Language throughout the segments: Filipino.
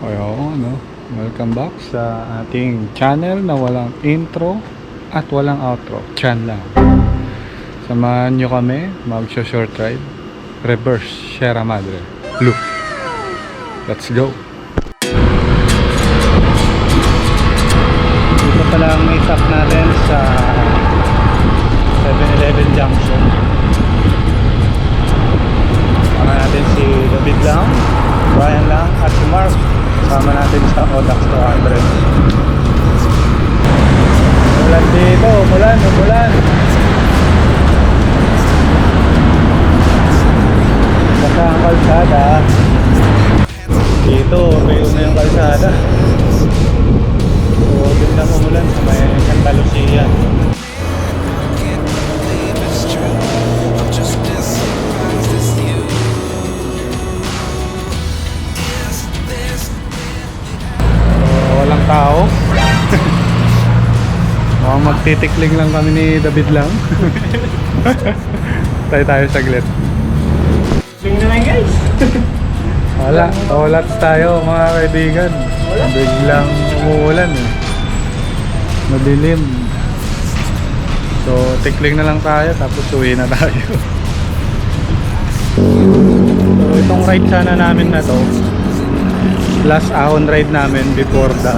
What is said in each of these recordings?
Ayun, no? Welcome back sa ating channel na walang intro at walang outro. Chan lang. Samahan nyo kami mag-short ride. Reverse Sierra Madre Loop. Let's go. Dito pala ang may stop natin sa 7-Eleven Junction. Samahan natin si David lang, Brian lang, at si Mark. Sama natin sa Odax 200. Umulan dito, umulan. Basta ang kalsada. Dito, tuyo na yung kalsada. So, biglang umulan sa may Santa Lucia. Walang tao. Mukhang magtitikling lang kami ni David lang. tayo saglit. Tingnan naman guys. Wala tayo mga kaibigan. Biglang umuulan eh. Madilim. So tikling na lang tayo tapos uwi na tayo. So itong ride sana namin na to, last ahon ride namin before the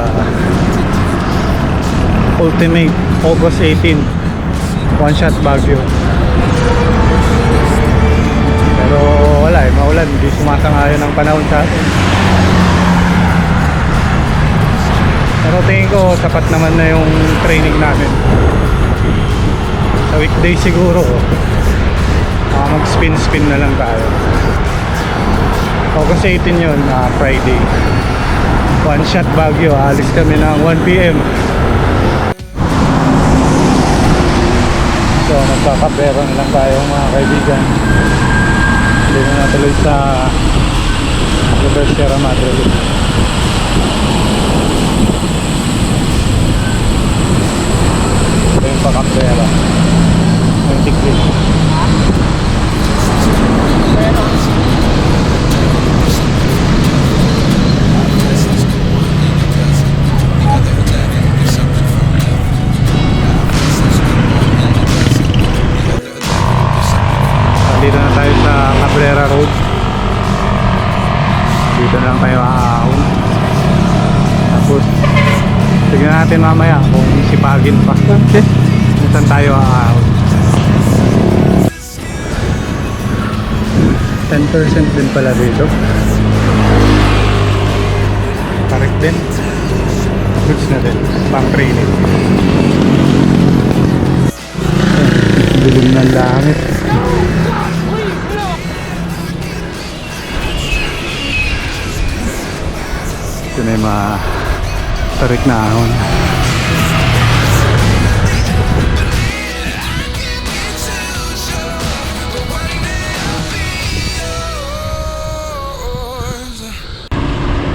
ultimate August 18 one shot Baguio. Pero wala eh, maulan, hindi sumasang-ayon ang panahon sa atin. Pero tingin ko sapat naman na yung training namin. Sa weekday siguro mag spin na lang tayo. August 18 yun, Friday. One shot Baguio, alis kami ng 1 PM. So magkakapera na lang tayo mga kaibigan. Hindi na natuloy sa Reverse Sierra Madre. Ito yung pakapera. Yung tiklik. Dito na tayo sa Cabrera Road. Dito na lang tayo aahon. Tapos tignan natin mamaya kung sipagin pa kung saan tayo aahon. 10% din pala dito. Correct din. Goods na din. Pang training. Dilim ng langit. Ito na yung mga tarik na ahon.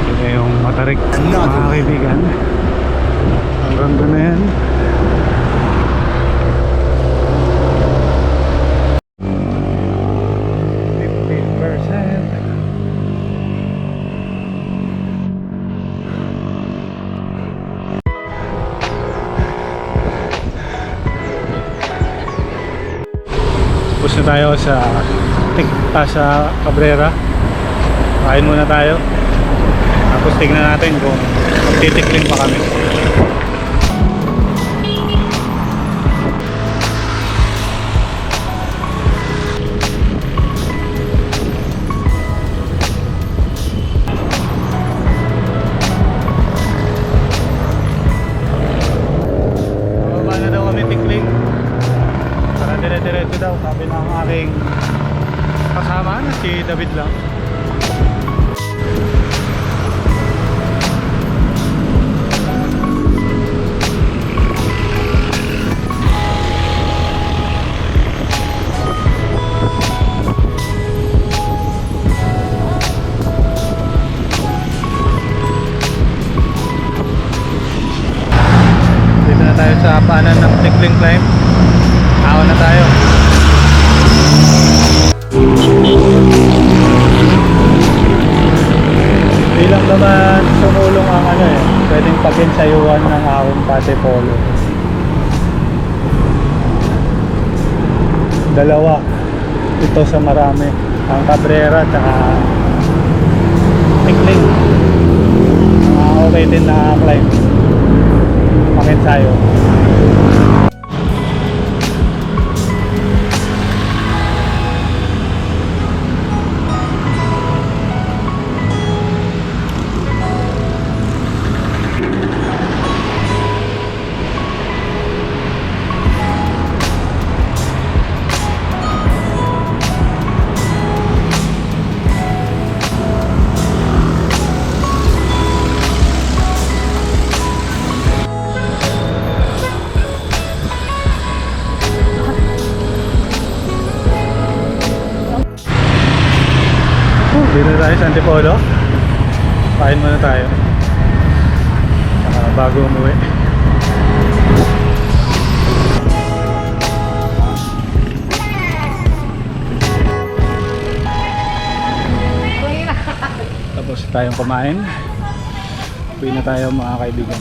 Ito na yung matarik mga kaibigan. Ang ganda na yan. Tapos na tayo sa Cabrera. Kain muna tayo. Tapos tingnan natin kung magtitikling pa kami. Bababa na daw kami tikling. Dire-diretso daw, sabi ng aking kasama na si David lang. Dito na tayo sa paanan ng Tikling Climb. Ahon na tayo. lang naman sumulong ang ano eh. Pwedeng pag-ensayuhan ng ahon pate polo. Dalawa. Ito sa marami. Ang Cabrera at saka Tikling. Okay din na climb. Pag-ensayo. Dito na tayo sa Antipolo. Kain muna tayo. Bago umuwi. Tapos tayong kumain. Uwi na tayo mga kaibigan.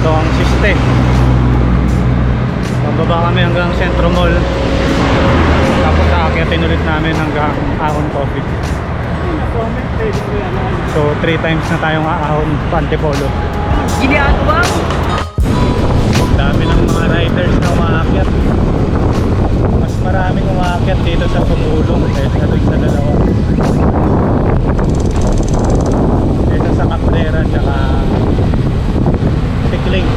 Ito ang Siste. Pababa kami hanggang Centro Mall. Tapos aakyatin ulit namin hanggang Ahon Coffee. So 3 times na tayong aahon pa Antipolo. Ginagawa mo! Dami ng mga riders na umaakyat. Mas maraming umaakyat dito sa Tumulong kaysa doon sa dalawa. Kaysa sa Cabrera tsaka Tikling.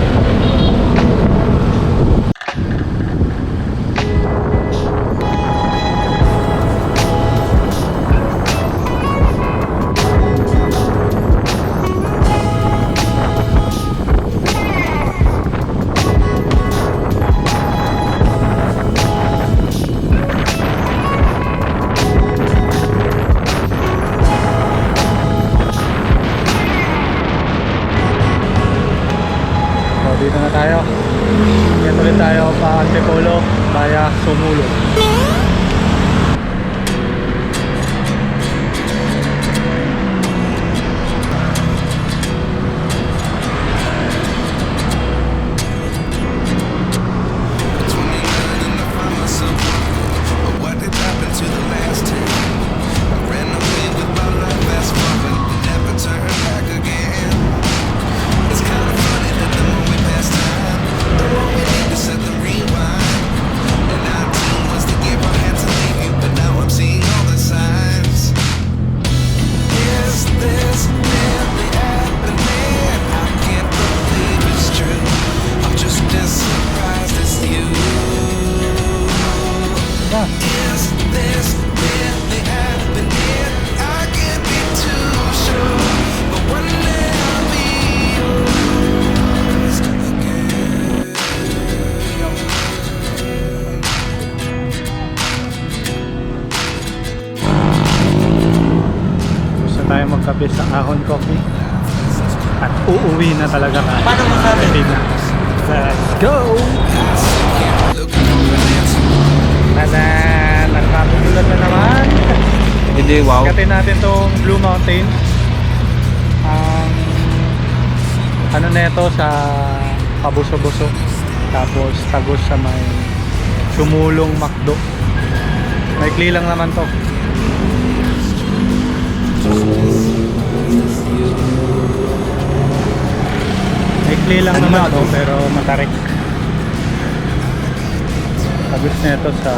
Dito na tayo. Yan ulit tayo pa Antipolo via Sumulong. Tayo magkape sa Ahon Coffee at uuwi na talaga tayo. Paano masabi? Let's go! Tadan! Nagpapulat na naman. Hindi, wow. Katin natin tong Blue Mountain. Ano na ito sa Pabuso-Buso. Tapos tagos sa may Sumulong Macdo. Maikli lang naman to. Maikli lang naman to pero matarik. Tagos na ito sa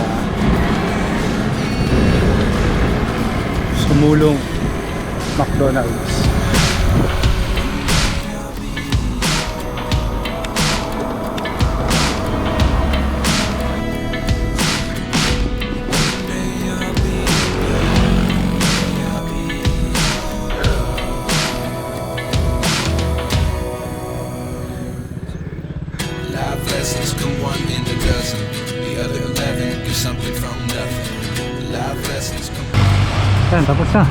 Sumulong McDonald's. Lessons come one in a dozen. The other 11 do something from nothing. Life lessons come. Yan, tapos na.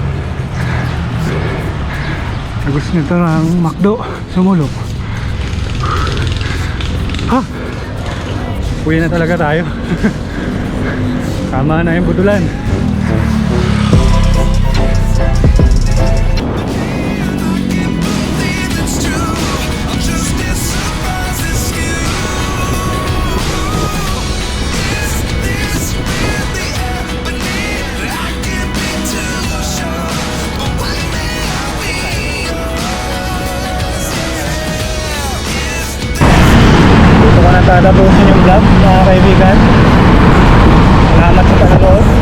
Gusto nito ng McDo. Sumulong. Ha? Uwi na talaga tayo. Tama na yung budulan. Dito ko na tatapusin yung vlog, mga kaibigan. Salamat sa panonood.